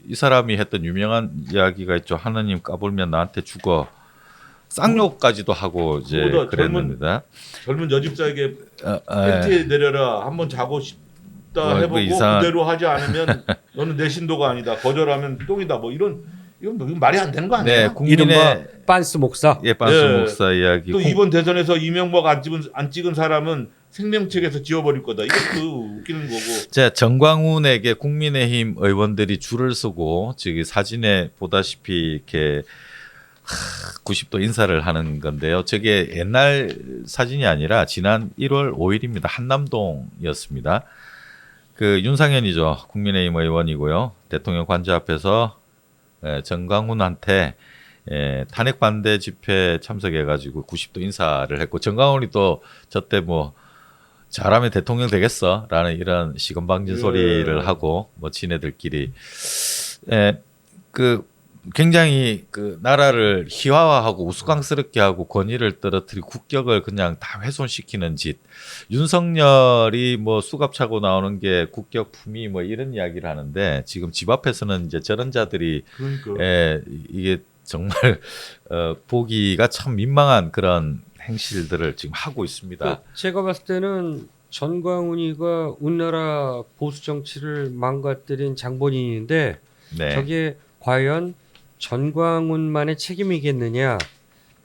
이 사람이 했던 유명한 이야기가 있죠. 하느님 까불면 나한테 죽어. 쌍욕까지도 하고 이제 그거보다 그랬는데 젊은 여집사에게 예. 팬티에 내려라 한번 자고 싶다 해보고 그대로 하지 않으면 너는 내 신도가 아니다. 거절하면 똥이다. 뭐 이건 말이 안 되는 거 아니에요? 네, 국민의 이른바 빤스 목사. 예, 빤스 네. 목사 이야기. 또 이번 대선에서 이명박 안 찍은 사람은 생명책에서 지워버릴 거다. 이것도 웃기는 거고. 자, 정광훈에게 국민의힘 의원들이 줄을 서고 지금 사진에 보다시피 이렇게 90도 인사를 하는 건데요. 저게 옛날 사진이 아니라 지난 1월 5일입니다. 한남동이었습니다. 그 윤상현이죠. 국민의힘 의원이고요. 대통령 관저 앞에서 정광훈한테 탄핵 반대 집회 참석해가지고 90도 인사를 했고, 정광훈이 또 저때 뭐 잘하면 대통령 되겠어라는 이런 시건방진 소리를 하고 뭐 지네들끼리 그 굉장히 그 나라를 희화화하고 우스꽝스럽게 하고 권위를 떨어뜨리고 국격을 그냥 다 훼손시키는 짓. 윤석열이 뭐 수갑 차고 나오는 게 국격 품위 뭐 이런 이야기를 하는데, 지금 집 앞에서는 이제 저런 자들이 이게 정말 보기가 참 민망한 그런 행실들을 지금 하고 있습니다. 제가 봤을 때는 전광훈이가 우리나라 보수 정치를 망가뜨린 장본인인데 네. 저게 과연 전광훈만의 책임이겠느냐?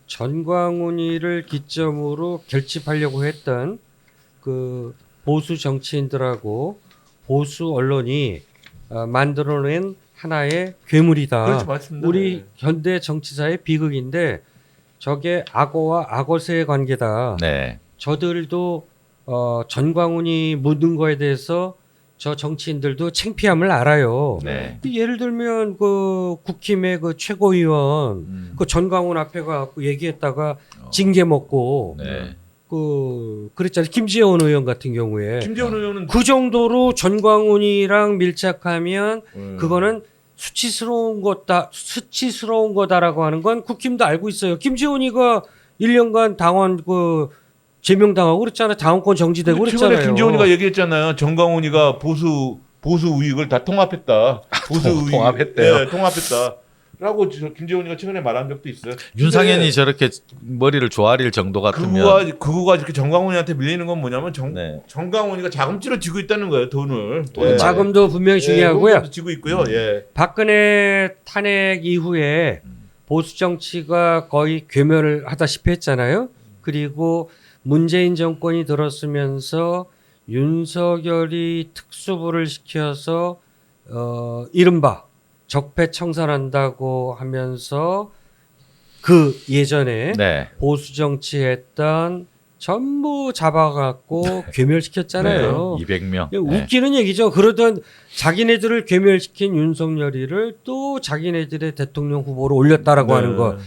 전광훈이를 기점으로 결집하려고 했던 그 보수 정치인들하고 보수 언론이 만들어낸 하나의 괴물이다. 그렇지, 맞습니다. 우리 네. 현대 정치사의 비극인데 저게 악어와 악어새의 관계다. 네. 저들도 전광훈이 묻은 거에 대해서 저 정치인들도 창피함을 알아요. 네. 예를 들면 그 국힘의 그 최고위원 그 전광훈 앞에 가고 얘기했다가 징계 먹고 네. 그랬잖아요. 김재원 의원 같은 경우에 김재원 의원은 그 정도로 전광훈이랑 밀착하면 그거는 수치스러운 거다라고 하는 건 국힘도 알고 있어요. 김재원이가 1년간 당원 제명당하고 그랬잖아요. 당원권 정지되고 최근에 그랬잖아요. 김재원이가 얘기했잖아요. 정광훈이가 보수 우익을 다 통합했다. 보수 우익 통합했대요. 네, 통합했다라고 김재원이가 최근에 말한 적도 있어요. 윤상현이 저렇게 머리를 조아릴 정도 같으면 그거가 이렇게 정광훈이한테 밀리는 건 뭐냐면 네. 정광훈이가 자금질을 쥐고 있다는 거예요. 돈을. 자금도 분명히 중요하고요. 자금도 쥐고 있고요. 예. 박근혜 탄핵 이후에 보수 정치가 거의 괴멸을 하다시피 했잖아요. 그리고 문재인 정권이 들었으면서 윤석열이 특수부를 시켜서 이른바 적폐청산한다고 하면서 그 예전에 네. 보수 정치했던 전부 잡아갖고 괴멸시켰잖아요. 200명. 웃기는 얘기죠. 그러던 자기네들을 괴멸시킨 윤석열이를 또 자기네들의 대통령 후보로 올렸다라고 하는 거.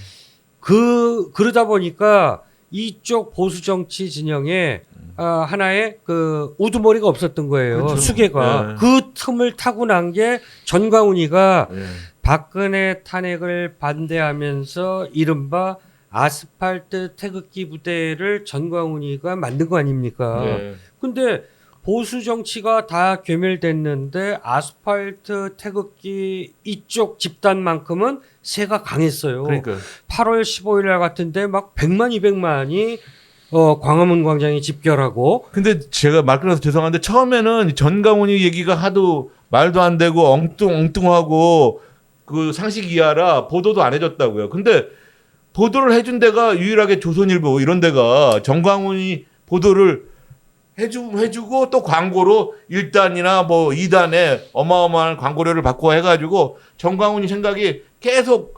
그러다 보니까 이쪽 보수 정치 진영에 하나의 그 우두머리가 없었던 거예요. 그렇죠. 수계가. 네. 그 틈을 타고 난 게 전광훈이가 예. 박근혜 탄핵을 반대하면서 이른바 아스팔트 태극기 부대를 전광훈이가 만든 거 아닙니까? 예. 근데 보수 정치가 다 괴멸됐는데 아스팔트 태극기 이쪽 집단만큼은 세가 강했어요. 그러니까 8월 15일 날 같은데 막 100만 200만이 광화문 광장에 집결하고. 근데 제가 말 끊어서 죄송한데 처음에는 전광훈이 얘기가 하도 말도 안 되고 엉뚱하고 그 상식 이하라 보도도 안 해줬다고요. 근데 보도를 해준 데가 유일하게 조선일보 이런 데가 정광훈이 보도를 해주고 또 광고로 1단이나 뭐 2단에 어마어마한 광고료를 받고 해가지고 정광훈이 생각이 계속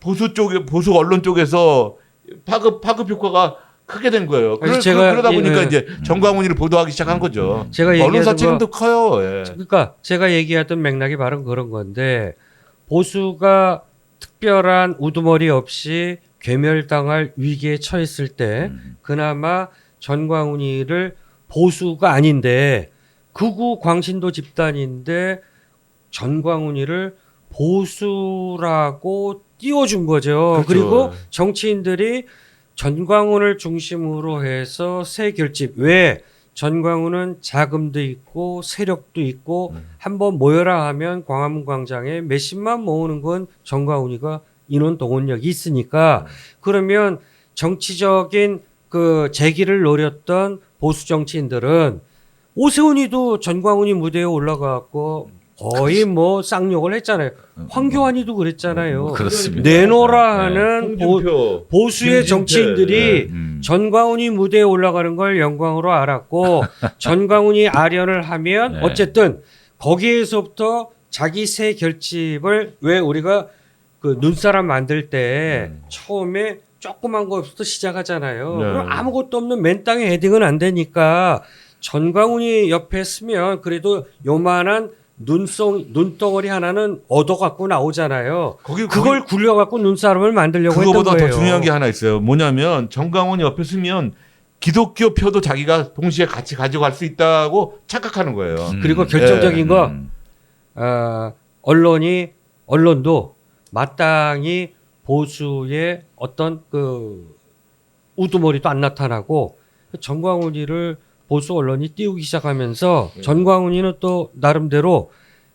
보수 언론 쪽에서 파급 효과가 크게 된 거예요. 그러다 보니까 이제 정광훈이를 보도하기 시작한 거죠. 제가 언론사 책임도 커요. 예. 그러니까 제가 얘기하던 맥락이 바로 그런 건데 보수가 특별한 우두머리 없이 괴멸당할 위기에 처했을 때 그나마 전광훈이를 보수가 아닌데 극우 광신도 집단인데 전광훈이를 보수라고 띄워준 거죠. 그렇죠. 그리고 정치인들이 전광훈을 중심으로 해서 새 결집. 왜 전광훈은 자금도 있고 세력도 있고 한번 모여라 하면 광화문 광장에 몇십만 모으는 건 전광훈이가 인원 동원력이 있으니까 그러면 정치적인 그 재기를 노렸던 보수 정치인들은 오세훈이도 전광훈이 무대에 올라가고 거의 뭐 쌍욕을 했잖아요. 황교안이도 그랬잖아요. 그렇습니다. 내노라 하는 홍준표, 보수의 김진태. 정치인들이 네. 전광훈이 무대에 올라가는 걸 영광으로 알았고 전광훈이 아련을 하면 네. 어쨌든 거기에서부터 자기 새 결집을 왜 우리가 그 눈사람 만들 때 처음에 조그만 거부터 시작하잖아요. 네. 그럼 아무것도 없는 맨 땅에 헤딩은 안 되니까 전광훈이 옆에 쓰면 그래도 요만한 눈덩어리 하나는 얻어갖고 나오잖아요. 그걸 굴려갖고 눈사람을 만들려고 했던 그거보다 거예요. 더 중요한 게 하나 있어요. 뭐냐면 정광훈이 옆에 쓰면 기독교 표도 자기가 동시에 같이 가져갈 수 있다고 착각하는 거예요. 그리고 결정적인 거 언론도 마땅히 보수의 어떤 그 우두머리도 안 나타나고 전광훈이를 보수 언론이 띄우기 시작하면서 전광훈이는 또 나름대로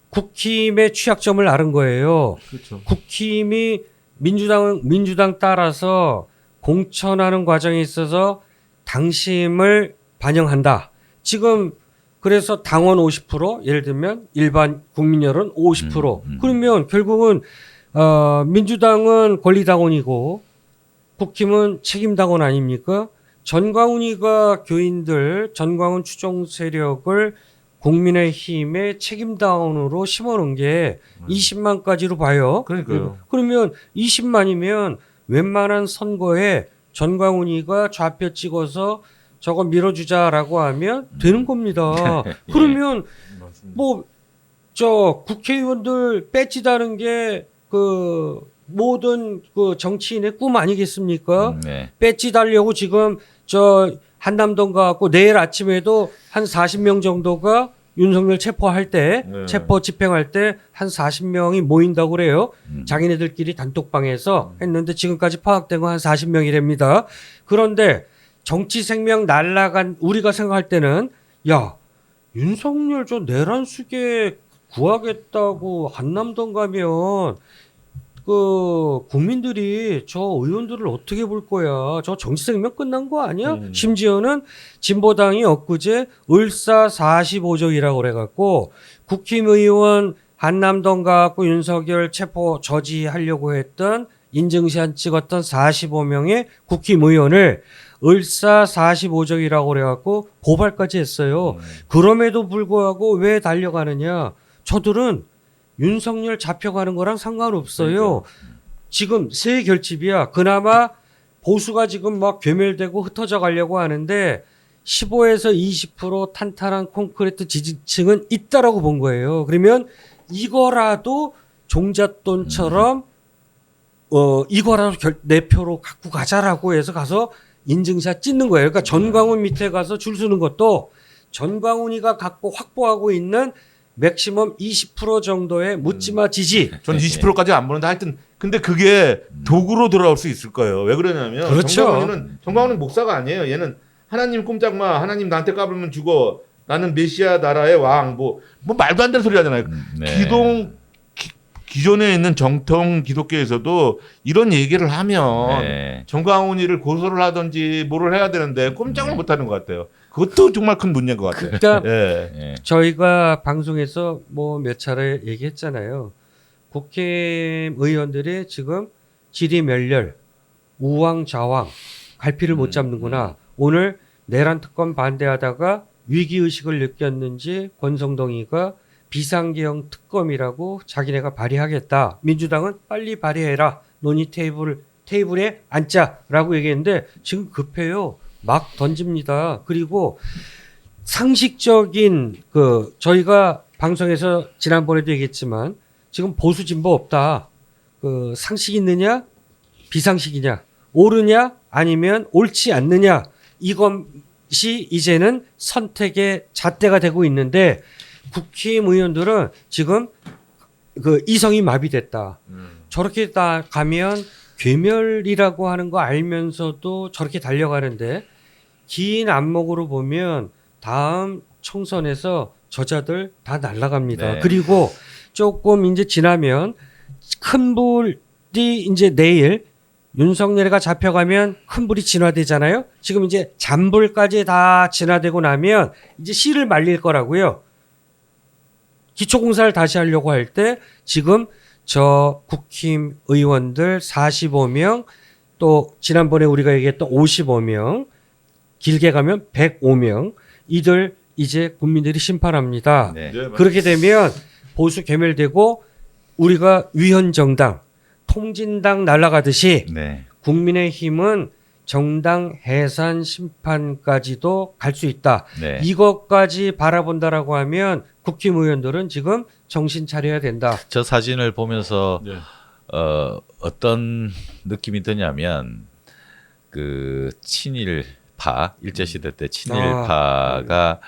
국힘의 취약점을 아는 거예요. 그렇죠. 국힘이 민주당 따라서 공천하는 과정에 있어서 당심을 반영한다. 지금 그래서 당원 50% 예를 들면 일반 국민 여론 50% 그러면 결국은 민주당은 권리당원이고 국힘은 책임당원 아닙니까? 전광훈이가 교인들 전광훈 추종 세력을 국민의힘의 책임당원으로 심어놓은 게 20만까지로 봐요. 그러니까요. 그러면 20만이면 웬만한 선거에 전광훈이가 좌표 찍어서 저거 밀어주자라고 하면 되는 겁니다. 그러면 뭐 저 국회의원들 배지다는 게 그 모든 그 정치인의 꿈 아니겠습니까? 네. 배지 달려고 지금 저 한남동 가고 내일 아침에도 한 40명 정도가 윤석열 체포할 때 네. 체포 집행할 때 한 40명이 모인다고 그래요. 자기네들끼리 단톡방에서 했는데 지금까지 파악된 건 한 40명이랍니다. 그런데 정치 생명 날라간 우리가 생각할 때는 야 윤석열 저 내란 수계 구하겠다고 한남동 가면 그 국민들이 저 의원들을 어떻게 볼 거야? 저 정치 생명 끝난 거 아니야? 심지어는 진보당이 엊그제 을사 45적이라고 그래갖고 국힘의원 한남동 가갖고 윤석열 체포 저지하려고 했던 인증샷 찍었던 45명의 국힘의원을 을사 45적이라고 그래갖고 고발까지 했어요. 그럼에도 불구하고 왜 달려가느냐? 저들은 윤석열 잡혀가는 거랑 상관없어요. 지금 새 결집이야. 그나마 보수가 지금 막 괴멸되고 흩어져 가려고 하는데 15에서 20% 탄탄한 콘크리트 지지층은 있다라고 본 거예요. 그러면 이거라도 종잣돈처럼 이거라도 내 표로 갖고 가자라고 해서 가서 인증샷 찍는 거예요. 그러니까 전광훈 밑에 가서 줄 서는 것도 전광훈이가 갖고 확보하고 있는 맥시멈 20% 정도의 묻지마 지지. 전 20%까지 안 보는데 하여튼 근데 그게 도구로 돌아올 수 있을 거예요. 왜 그러냐면 그렇죠. 정광훈은 목사가 아니에요. 얘는 하나님 꼼짝마. 하나님 나한테 까불면 죽어. 나는 메시아 나라의 왕. 뭐 말도 안 되는 소리 하잖아요. 네. 기존에 있는 정통 기독교에서도 이런 얘기를 하면 네. 정광훈이를 고소를 하든지 뭐를 해야 되는데 꼼짝을 못 하는 것 같아요. 그것도 정말 큰 문제인 것 같아요. 그러니까 예. 네. 저희가 방송에서 뭐 몇 차례 얘기했잖아요. 국회의원들이 지금 지리멸렬, 우왕좌왕, 갈피를 못 잡는구나. 오늘 내란 특검 반대하다가 위기의식을 느꼈는지 권성동이가 비상계형 특검이라고 자기네가 발의하겠다. 민주당은 빨리 발의해라. 논의 테이블에 앉자라고 얘기했는데 지금 급해요. 막 던집니다. 그리고 상식적인 저희가 방송에서 지난번에도 얘기했지만 지금 보수 진보 없다. 상식 있느냐? 비상식이냐? 옳으냐? 아니면 옳지 않느냐? 이것이 이제는 선택의 잣대가 되고 있는데 국힘의원들은 지금 이성이 마비됐다. 저렇게 다 가면 괴멸이라고 하는 거 알면서도 저렇게 달려가는데 긴 안목으로 보면 다음 총선에서 저자들 다 날아갑니다. 네. 그리고 조금 이제 지나면 큰 불이 이제 내일 윤석열이가 잡혀가면 큰 불이 진화되잖아요. 지금 이제 잔불까지 다 진화되고 나면 이제 씨를 말릴 거라고요. 기초공사를 다시 하려고 할 때 지금 저 국힘 의원들 45명 또 지난번에 우리가 얘기했던 55명 길게 가면 105명 이들 이제 국민들이 심판합니다. 네. 네, 그렇게 되면 보수 괴멸되고 우리가 위헌정당 통진당 날아가듯이 네. 국민의힘은 정당 해산 심판까지도 갈 수 있다. 네. 이것까지 바라본다라고 하면 국힘 의원들은 지금 정신 차려야 된다. 저 사진을 보면서 네. 어떤 느낌이 드냐면 그 친일파 일제시대 때 친일파가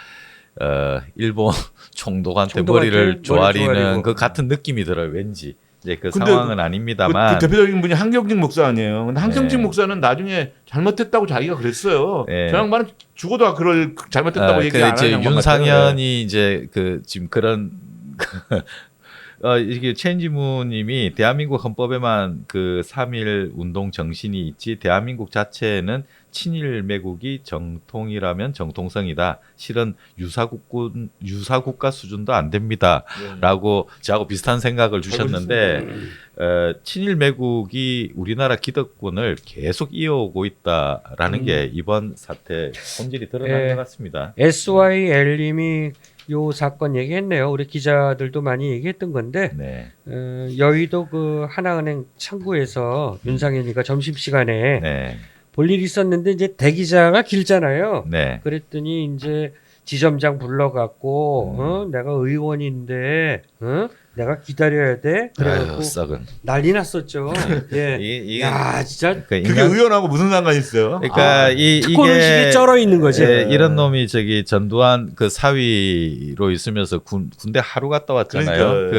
일본 총독한테 총독한테 머리를 머리 조아리는 조아리고. 그 같은 느낌이 들어요. 왠지 이제 그 근데 상황은 아닙니다만 그 대표적인 분이 한경직 목사 아니에요. 근데 한경직 네. 목사는 나중에 잘못했다고 자기가 그랬어요. 네. 저 양반은 죽어도 그럴 잘못했다고 얘기 안 이제 하는 양반 윤상현이 이제 그 지금 그런 이게 최인지무님이 대한민국 헌법에만 그 3.1 운동 정신이 있지 대한민국 자체는 친일 매국이 정통이라면 정통성이다. 실은 유사국가 수준도 안 됩니다.라고 저하고 비슷한 생각을 주셨는데 친일 매국이 우리나라 기득권을 계속 이어오고 있다라는 게 이번 사태 본질이 드러난 예. 것 같습니다. SYL님이 요 사건 얘기했네요. 우리 기자들도 많이 얘기했던 건데 네, 여의도 그 하나은행 창구에서 윤상현이가 점심시간에 네, 볼 일이 있었는데 이제 대기자가 길잖아요. 네. 그랬더니 이제 지점장 불러갖고 내가 의원인데 내가 기다려야 돼. 그래갖고 아유, 썩은. 난리 났었죠. 예. 이게 야 진짜 그 그게 의원하고 무슨 상관이 있어요? 그러니까 특권 의식이 이게 쩔어 있는 거지. 이런 놈이 저기 전두환 그 사위로 있으면서 군대 하루 갔다 왔잖아요.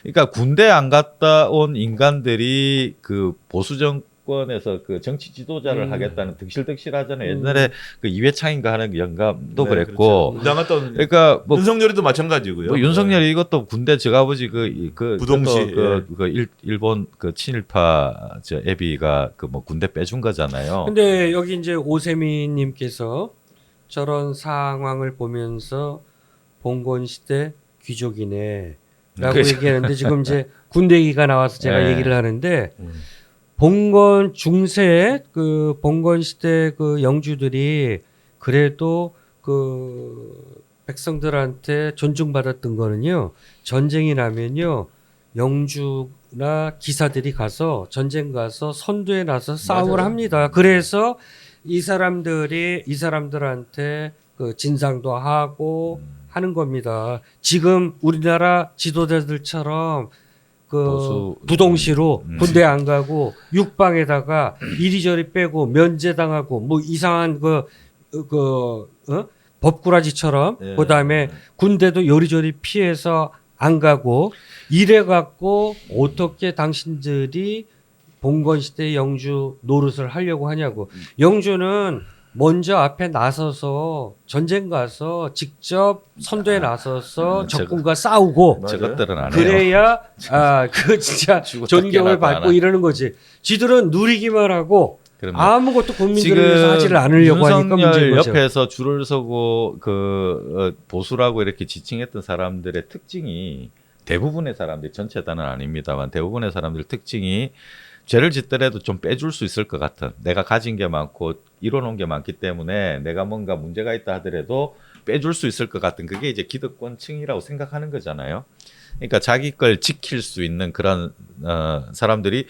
그러니까 군대 안 갔다 온 인간들이 그 보수 정권에서 그 정치 지도자를 하겠다는 득실득실하잖아요. 옛날에 그 이회창인가 하는 영감도 네, 그랬고. 그렇죠. 나갔던 그러니까 뭐 윤석열이도 마찬가지고요. 뭐 윤석열이 이것도 군대 저 아버지 그 부동시, 일본 그 친일파 저 애비가 그 뭐 군대 빼준 거잖아요. 근데 여기 이제 오세민님께서 저런 상황을 보면서 봉건 시대 귀족이네라고 그렇죠. 얘기하는데 지금 이제 군대 얘기가 나와서 제가 네. 얘기를 하는데 봉건 중세 그 봉건 시대 그 영주들이 그래도 그 백성들한테 존중받았던 거는요. 전쟁이 나면요. 영주나 기사들이 가서 전쟁 가서 선두에 나서 싸움을 맞아요. 합니다. 그래서 이 사람들한테 그 진상도 하고 하는 겁니다. 지금 우리나라 지도자들처럼 그 보수- 부동시로 군대 안 가고 육방에다가 이리저리 빼고 면제당하고 뭐 이상한 법꾸라지처럼 예. 그다음에 군대도 요리조리 피해서 안 가고 이래 갖고 어떻게 당신들이 봉건 시대 영주 노릇을 하려고 하냐고. 영주는 먼저 앞에 나서서 전쟁 가서 직접 선두에 나서서 적군과 싸우고 맞아요. 저것들은 안 해요. 그래야 그 진짜 죽었다 존경을 깨어나도 받고 안 이러는 거지. 지들은 누리기만 하고 그럼요. 아무것도 국민들을 위해서 하지를 않으려고 하니까 문제인 윤석열 거죠. 옆에서 줄을 서고 그 보수라고 이렇게 지칭했던 사람들의 특징이 대부분의 사람들 전체 다는 아닙니다만 대부분의 사람들 특징이 죄를 짓더라도 좀 빼줄 수 있을 것 같은 내가 가진 게 많고 이뤄놓은 게 많기 때문에 내가 뭔가 문제가 있다 하더라도 빼줄 수 있을 것 같은 그게 이제 기득권층이라고 생각하는 거잖아요. 그러니까 자기 걸 지킬 수 있는 그런 사람들이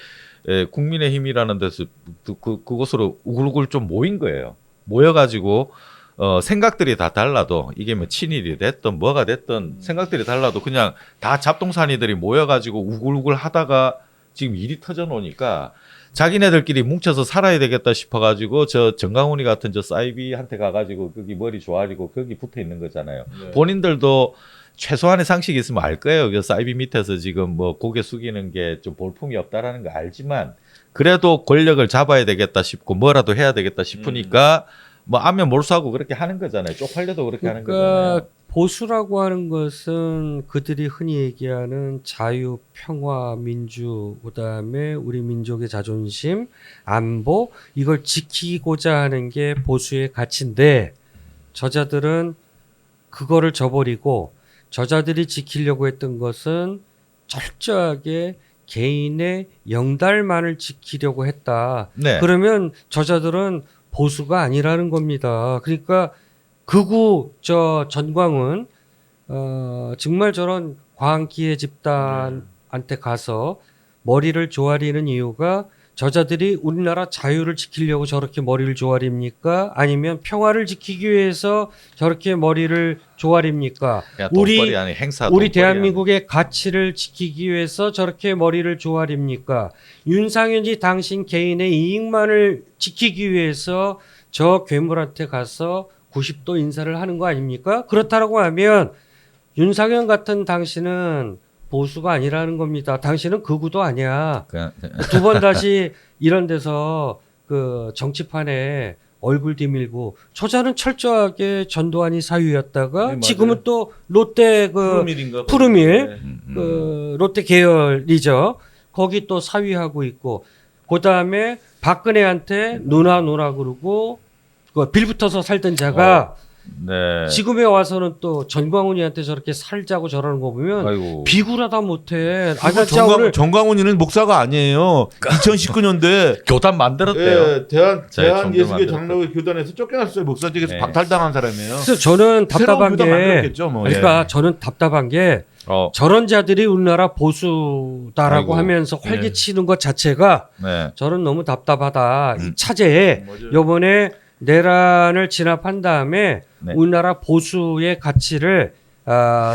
국민의힘이라는 데서 그곳으로 우글우글 좀 모인 거예요. 모여가지고 생각들이 다 달라도 이게 뭐 친일이 됐든 뭐가 됐든 생각들이 달라도 그냥 다 잡동사니들이 모여가지고 우글우글 하다가 지금 일이 터져 놓으니까 자기네들끼리 뭉쳐서 살아야 되겠다 싶어가지고 저 정강훈이 같은 저 사이비한테 가가지고 거기 머리 조아리고 거기 붙어 있는 거잖아요. 네. 본인들도 최소한의 상식이 있으면 알 거예요. 그 사이비 밑에서 지금 뭐 고개 숙이는 게 좀 볼품이 없다라는 거 알지만 그래도 권력을 잡아야 되겠다 싶고 뭐라도 해야 되겠다 싶으니까 뭐 안면 몰수하고 그렇게 하는 거잖아요. 쪽팔려도 그렇게 하는 거잖아요. 그러니까 보수라고 하는 것은 그들이 흔히 얘기하는 자유, 평화, 민주, 그다음에 우리 민족의 자존심, 안보 이걸 지키고자 하는 게 보수의 가치인데 저자들은 그거를 저버리고 저자들이 지키려고 했던 것은 철저하게 개인의 영달만을 지키려고 했다. 네. 그러면 저자들은 보수가 아니라는 겁니다. 그러니까 극우 저 전광훈 정말 저런 광기의 집단한테 가서 머리를 조아리는 이유가 저자들이 우리나라 자유를 지키려고 저렇게 머리를 조아립니까? 아니면 평화를 지키기 위해서 저렇게 머리를 조아립니까? 그냥 우리 돈벌이 아니 행사. 우리 돈벌이 대한민국의 가치를 지키기 위해서 저렇게 머리를 조아립니까? 윤상현이 당신 개인의 이익만을 지키기 위해서 저 괴물한테 가서 90도 인사를 하는 거 아닙니까? 그렇다고 하면 윤상현 같은 당신은 보수가 아니라는 겁니다. 당신은 극우도 아니야. 그냥 두 번 다시 이런 데서 그 정치판에 얼굴 디밀고 저자는 철저하게 전두환이 사유였다가 네, 맞아요. 지금은 또 롯데 그 푸르밀인가? 푸르밀 네. 그 롯데 계열이죠. 거기 또 사위하고 있고 그다음에 박근혜한테 누나 그러고 그 빌붙어서 살던 자가 네. 지금에 와서는 또 전광훈이한테 저렇게 살자고 저러는 거 보면 아이고. 비굴하다 못해. 아, 그리고 진짜 오늘 정광훈이는 목사가 아니에요. 2019년도에 교단 만들었대요. 대한 저희 예수교 종교 장로회 교단에서 쫓겨났어요. 목사직에서 네. 박탈당한 사람이에요. 그래서 저는 답답한 새로운 교단 게 만들었겠죠, 뭐. 그러니까 예. 저는 답답한 게 어, 저런 자들이 우리나라 보수다라고 아이고. 하면서 활개치는 것 자체가 네. 저는 너무 답답하다. 이 차제에 맞아요. 요번에 내란을 진압한 다음에 네. 우리나라 보수의 가치를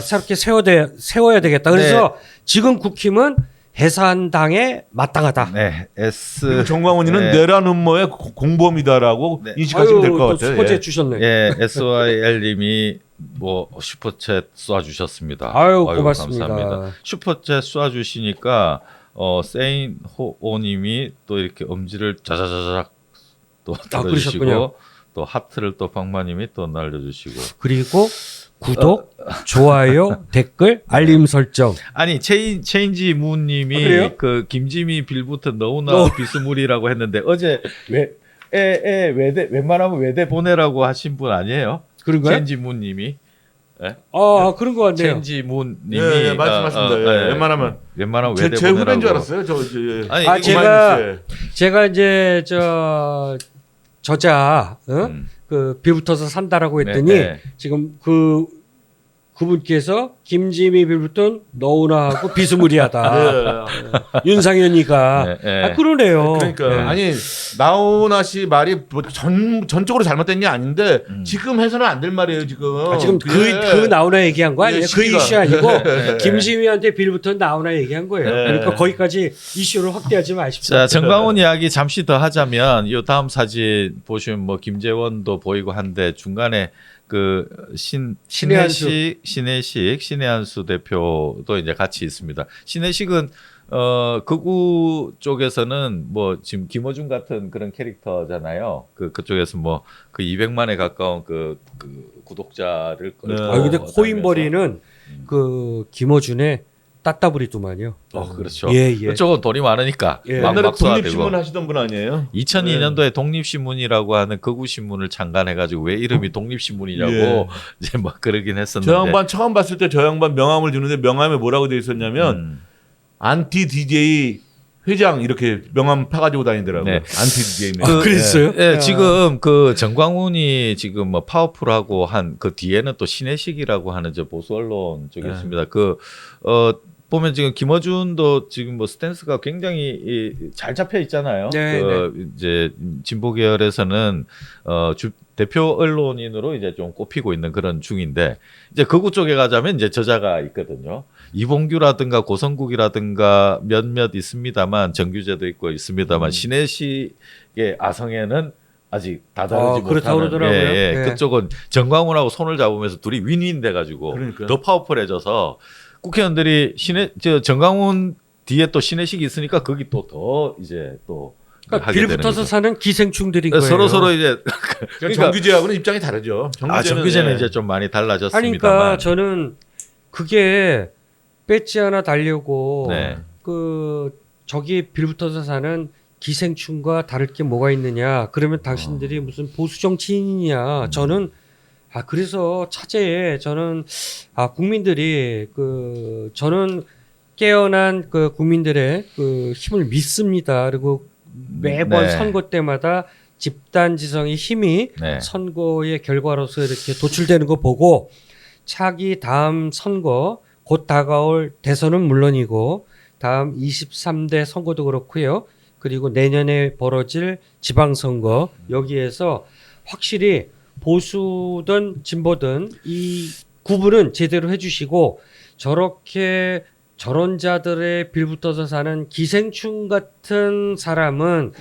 새롭게 세워야 되겠다. 그래서 지금 국힘은 해산당에 마땅하다. 네. 그리고 정광훈이는 네. 내란 음모의 공범이다라고 네. 인식하시면 될 것 또 같아요. 스포츠에 예. 주셨네. 예, SYL님이 뭐 슈퍼챗 쏴주셨습니다. 아유, 고맙습니다. 감사합니다. 슈퍼챗 쏴주시니까 세인 호오님이 또 이렇게 엄지를 자자자작 또 그러셨군요. 들어주시고 또 하트를 또 박마님이 또 날려주시고. 그리고 구독, 좋아요, 댓글, 알림 설정. 아니 체인지 아, 무님이 그래요? 그 김지미 빌부터 너무나 비스무리라고 했는데 어제 외대 웬만하면 외대 보내라고 하신 분 아니에요? 그런가요? 체인지 무님이. 그런 것 같네요. 체인지 무님이 예, 말씀하십니다. 예, 웬만하면 외대 제 후배인 줄 보내라고. 알았어요. 예. 아니 아, 이거 제가 이제 저자 음. 그 빌붙어서 산다라고 했더니 네. 지금 그분께서 김지미 빌붙은 너우나하고 비스무리하다. 윤상현이가 네, 네. 그러네요. 그러니까 네. 아니 나훈아 씨 말이 뭐 전적으로 잘못된 게 아닌데 지금 해서는 안 될 말이에요 지금. 지금 그 나오나 얘기한 거 아니에요? 예, 그 시기가. 이슈 아니고 네. 김지미한테 빌붙은 나오나 얘기한 거예요. 네. 그러니까 거기까지 이슈를 확대하지 마십시오. 자, 정광훈 이야기 잠시 더 하자면 이 다음 사진 보시면 뭐 김재원도 보이고 한데 중간에 그 신혜식 신혜한수 대표도 이제 같이 있습니다. 신혜식은 극우 쪽에서는 뭐 지금 김어준 같은 그런 캐릭터잖아요. 그쪽에서 뭐 그 200만에 가까운 그 구독자를 끌고 근데 다니면서. 코인벌이는 그 김어준의 따따부리도만요. 그렇죠. 예. 그쪽은 돈이 많으니까 예. 막 옛날에 쏴대고. 독립신문 하시던 분 아니에요? 2002년도에 독립신문이라고 하는 극우 신문을 창간해가지고 왜 이름이 독립신문이냐고 예. 이제 막 그러긴 했었는데. 저 양반 처음 봤을 때 저 양반 명함을 주는데 명함에 뭐라고 돼 있었냐면 안티 DJ 회장 이렇게 명함 파가지고 다니더라고요. 네. 안티 DJ 그랬어요? 예, 지금 그 정광훈이 지금 뭐 파워풀하고 한 그 뒤에는 또 신혜식이라고 하는 저 보수 언론 쪽이 네. 있습니다. 보면 지금 김어준도 지금 뭐 스탠스가 굉장히 잘 잡혀 있잖아요. 네, 이제 진보 계열에서는 대표 언론인으로 이제 좀 꼽히고 있는 그런 중인데 이제 극우 쪽에 가자면 이제 저자가 있거든요. 이봉규라든가 고성국이라든가 몇몇 있습니다만 정규제도 있고 있습니다만 신혜식의 아성에는 아직 다다르지 그렇다고 못하는 그러더라고요. 예. 네. 그쪽은 정광훈하고 손을 잡으면서 둘이 윈윈 돼가지고 그러니까요. 더 파워풀해져서 국회의원들이 정광훈 뒤에 또 신혜식이 있으니까 거기 또 더 이제 또 그러니까 하게 되는 빌붙어서 거죠. 사는 기생충들인 거예요. 서로 이제 그러니까 정규제하고는 입장이 다르죠. 정규제는 예. 이제 좀 많이 아니, 달라졌습니다만. 그러니까 저는 그게 배지 하나 달려고 네. 저기 빌붙어서 사는 기생충과 다를 게 뭐가 있느냐? 그러면 당신들이 무슨 보수 정치인이냐? 저는 그래서 차제에 저는 국민들이 저는 깨어난 국민들의 힘을 믿습니다. 그리고 매번 네. 선거 때마다 집단지성의 힘이 네. 선거의 결과로서 이렇게 도출되는 거 보고 차기 다음 선거 곧 다가올 대선은 물론이고 다음 23대 선거도 그렇고요. 그리고 내년에 벌어질 지방선거 여기에서 확실히 보수든 진보든 이 구분은 제대로 해주시고 저런 자들의 빌붙어서 사는 기생충 같은 사람은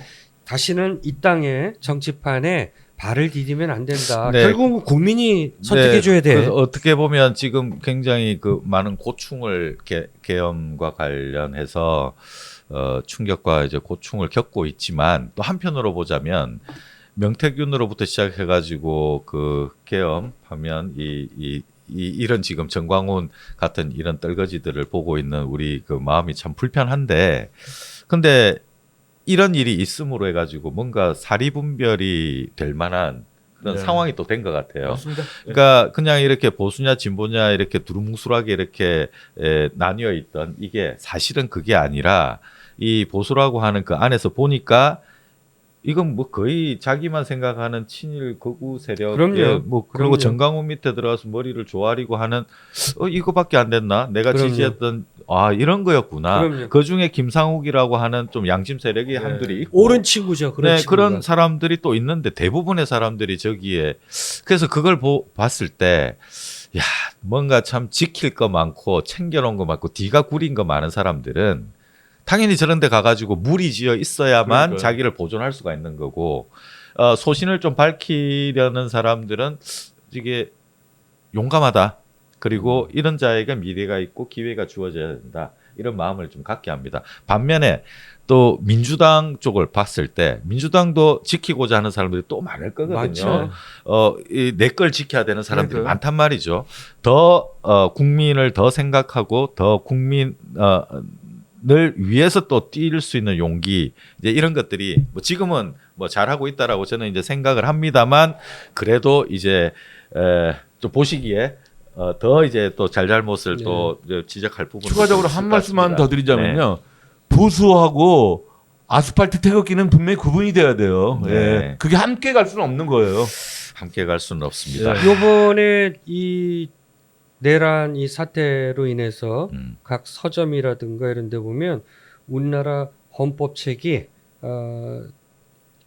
다시는 이 땅의 정치판에 발을 디디면 안 된다. 네. 결국은 국민이 선택해줘야 돼. 그래서 어떻게 보면 지금 굉장히 많은 고충을 계엄과 관련해서 충격과 이제 고충을 겪고 있지만 또 한편으로 보자면 명태균으로부터 시작해가지고 계엄하면 이런 지금 정광훈 같은 이런 떨거지들을 보고 있는 우리 마음이 참 불편한데 근데 이런 일이 있음으로 해가지고 뭔가 사리분별이 될 만한 그런 네. 상황이 또 된 것 같아요. 맞습니다. 그러니까 그냥 이렇게 보수냐 진보냐 이렇게 두루뭉술하게 이렇게 나뉘어 있던 이게 사실은 그게 아니라 이 보수라고 하는 그 안에서 보니까 이건 뭐 거의 자기만 생각하는 친일 극우 세력 그럼요. 그리고 그럼요. 정강훈 밑에 들어가서 머리를 조아리고 하는 이거밖에 안 됐나? 내가 그럼요. 지지했던 이런 거였구나. 그럼요. 그 중에 김상욱이라고 하는 좀 양심 세력이 네. 한둘이 있고 옳은 친구죠. 그런 친구가. 그런 사람들이 또 있는데 대부분의 사람들이 저기에 그래서 그걸 봤을 때 야, 뭔가 참 지킬 거 많고 챙겨놓은 거 많고 뒤가 구린 거 많은 사람들은 당연히 저런 데 가가지고 무리지어 있어야만 그러니까요. 자기를 보존할 수가 있는 거고 소신을 좀 밝히려는 사람들은 이게 용감하다. 그리고 이런 자에게 미래가 있고 기회가 주어져야 된다. 이런 마음을 좀 갖게 합니다. 반면에 또 민주당 쪽을 봤을 때 민주당도 지키고자 하는 사람들이 또 많을 거거든요. 맞죠. 내 걸 지켜야 되는 사람들이 그러니까요. 많단 말이죠. 더 국민을 더 생각하고 더 국민 늘 위해서 또 뛸 수 있는 용기 이제 이런 것들이 뭐 지금은 뭐 잘하고 있다라고 저는 이제 생각을 합니다만 그래도 이제 좀 보시기에 더 이제 또 잘잘못을 네. 또 이제 지적할 부분 추가적으로 한 말씀만 더 드리자면요. 보수하고 아스팔트 태극기는 분명히 구분이 돼야 돼요. 네. 예. 그게 함께 갈 수는 없는 거예요. 함께 갈 수는 없습니다. 네. 요번에 이 내란 이 사태로 인해서 각 서점이라든가 이런 데 보면 우리나라 헌법책이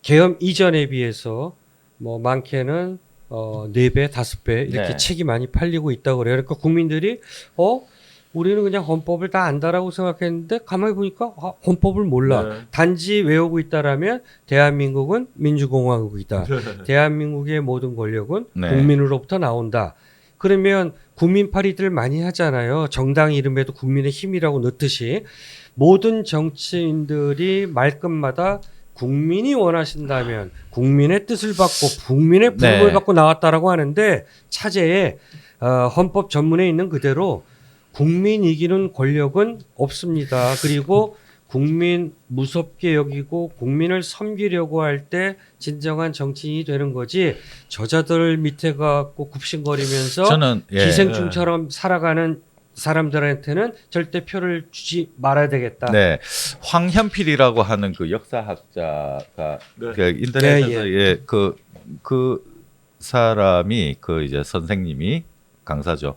계엄 이전에 비해서 뭐 많게는 4배, 5배 이렇게 네. 책이 많이 팔리고 있다고 그래요. 그러니까 국민들이 우리는 그냥 헌법을 다 안다라고 생각했는데 가만히 보니까 헌법을 몰라. 네. 단지 외우고 있다라면 대한민국은 민주공화국이다. 대한민국의 모든 권력은 네. 국민으로부터 나온다. 그러면 국민파리들 많이 하잖아요. 정당 이름에도 국민의 힘이라고 넣듯이 모든 정치인들이 말끝마다 국민이 원하신다면 국민의 뜻을 받고 국민의 부름을 네. 받고 나왔다라고 하는데 차제에 헌법 전문에 있는 그대로 국민 이기는 권력은 없습니다. 그리고 국민 무섭게 여기고 국민을 섬기려고 할 때 진정한 정치인이 되는 거지 저자들 밑에 가고 굽신거리면서 저는 기생충처럼 살아가는 사람들한테는 절대 표를 주지 말아야 되겠다. 네, 황현필이라고 하는 그 역사학자가 네. 그 인터넷에서 예. 그 사람이 이제 선생님이 강사죠.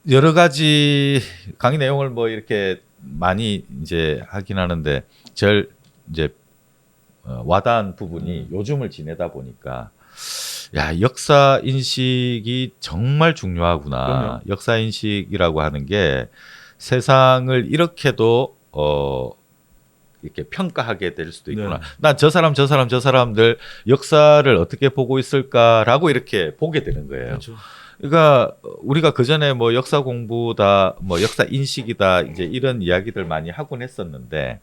여러 가지 강의 내용을 뭐 이렇게 많이 이제 하긴 하는데 제일 이제 와닿은 부분이 요즘을 지내다 보니까 야, 역사 인식이 정말 중요하구나. 그럼요. 역사 인식이라고 하는 게 세상을 이렇게도 이렇게 평가하게 될 수도 있구나. 네. 난 저 사람들 역사를 어떻게 보고 있을까라고 이렇게 보게 되는 거예요. 그렇죠. 그러니까 우리가 그 전에 뭐 역사 공부다, 뭐 역사 인식이다, 이제 이런 이야기들 많이 하곤 했었는데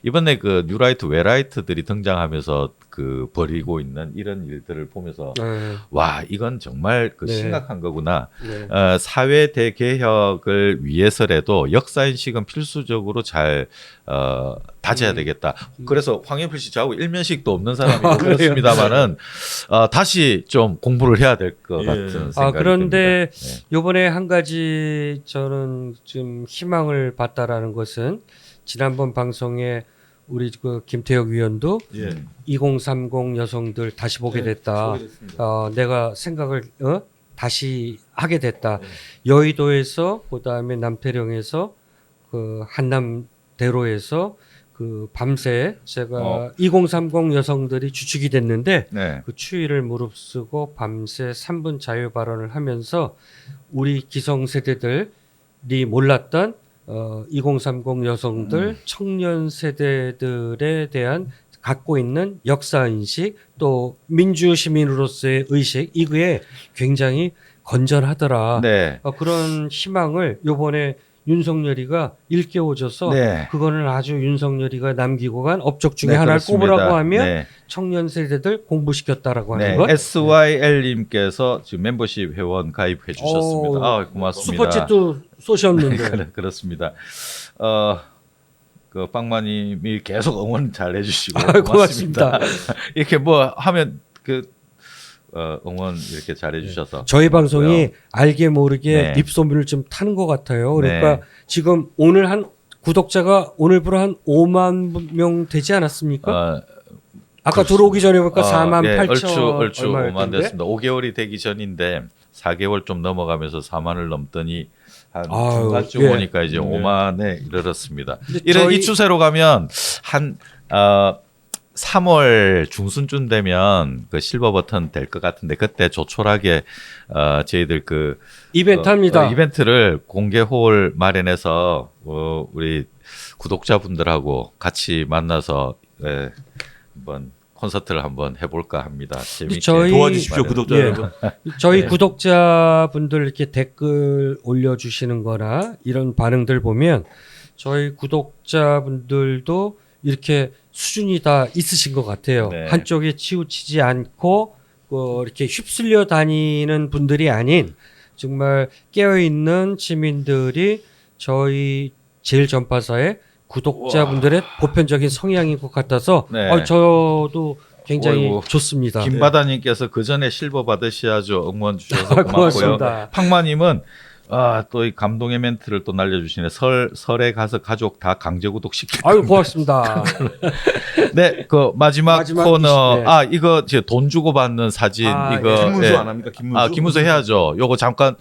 이번에 그 뉴라이트 외라이트들이 등장하면서 그 벌이고 있는 이런 일들을 보면서 네. 와 이건 정말 그 네. 심각한 거구나. 네. 사회 대개혁을 위해서라도 역사인식은 필수적으로 잘 다져야 되겠다. 그래서 황영필 씨 저하고 일면식도 없는 사람이고 그렇습니다만은 다시 좀 공부를 해야 될 것 예. 같은 생각이 그런데 듭니다. 네. 요번에 한 가지 저는 좀 희망을 봤다라는 것은 지난번 방송에 우리 그 김태혁 위원도 예. 2030 여성들 다시 보게 됐다. 보게 됐습니다. 내가 생각을 다시 하게 됐다. 네. 여의도에서 그다음에 남태령에서 그 한남대로에서 그 밤새 제가 2030 여성들이 주축이 됐는데 네. 그 추위를 무릅쓰고 밤새 3분 자유 발언을 하면서 우리 기성세대들이 몰랐던 2030 여성들 청년 세대들에 대한 갖고 있는 역사 인식 또 민주 시민으로서의 의식 이거에 굉장히 건전하더라. 네. 그런 희망을 요번에 윤석열이가 일깨워줘서 네. 그거는 아주 윤석열이가 남기고 간 업적 중에 네, 하나를 그렇습니다. 꼽으라고 하면 네. 청년 세대들 공부시켰다라고 하는 네. 것. SYL님께서 지금 membership 회원 가입해 주셨습니다. 오, 고맙습니다. 슈퍼챗도 쏘셨는데. 그렇습니다. 그 빵마님이 계속 응원 잘 해주시고 고맙습니다. 이렇게 뭐 하면 그 응원 이렇게 잘 해주셔서 저희 방송이 알게 모르게 네. 입소문을 좀 타는 것 같아요. 그러니까 네. 지금 오늘 한 구독자가 오늘부로 한 5만 명 되지 않았습니까? 아까 들어오기 전에 보니까 4만 예, 8천 얼추 5만 얼마였던데? 됐습니다. 5개월이 되기 전인데 4개월 좀 넘어가면서 4만을 넘더니 한 아유, 중간쯤 예. 오니까 이제 5만에 이르렀습니다. 근데 이 추세로 가면 한 3월 중순쯤 되면 그 실버 버튼 될 것 같은데 그때 조촐하게 저희들 그 이벤트 합니다. 이벤트를 공개 홀 마련해서 우리 구독자분들하고 같이 만나서 한번 콘서트를 한번 해볼까 합니다. 재밌게 저희- 도와주십시오, 마련. 구독자 예. 여러분. 저희 네. 구독자분들 이렇게 댓글 올려주시는 거나 이런 반응들 보면 저희 구독자분들도 이렇게 수준이 다 있으신 것 같아요. 네. 한쪽에 치우치지 않고 이렇게 휩쓸려 다니는 분들이 아닌 정말 깨어있는 시민들이 저희 제일 전파사의 구독자분들의 보편적인 성향인 것 같아서 네. 저도 굉장히 어이구. 좋습니다. 김바다님께서 그 전에 실버 받으셔야죠. 응원 주셔서 고맙고요. 고맙습니다. 팡마님은 또 이 감동의 멘트를 또 날려주시네. 설에 가서 가족 다 강제 구독시키. 아유 고맙습니다. 네, 그 마지막 코너. 네. 이거 이제 돈 주고 받는 사진 이거 김문수 예. 안 합니까? 김문수. 김문수 해야죠. 요거 잠깐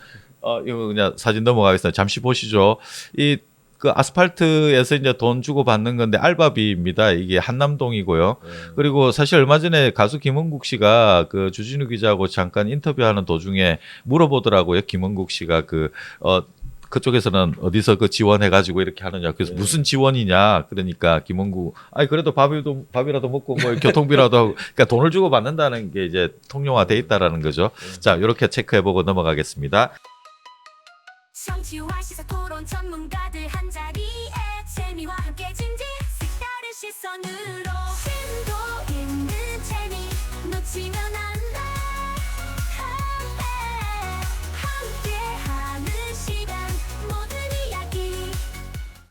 이거 그냥 사진 넘어가겠습니다. 잠시 보시죠. 이 그 아스팔트에서 이제 돈 주고 받는 건데 알바비입니다. 이게 한남동이고요. 그리고 사실 얼마 전에 가수 김은국 씨가 그 주진우 기자하고 잠깐 인터뷰하는 도중에 물어보더라고요. 김은국 씨가 그쪽에서는 어디서 그 지원해가지고 이렇게 하느냐. 그래서 무슨 지원이냐. 그러니까 김은국, 그래도 밥이라도 먹고 뭐 교통비라도 하고, 그러니까 돈을 주고 받는다는 게 이제 통용화돼 있다라는 거죠. 자, 이렇게 체크해보고 넘어가겠습니다. 정치와 시사 토론 전문가들 한자리에 재미와 함께 진지 색다른 시선으로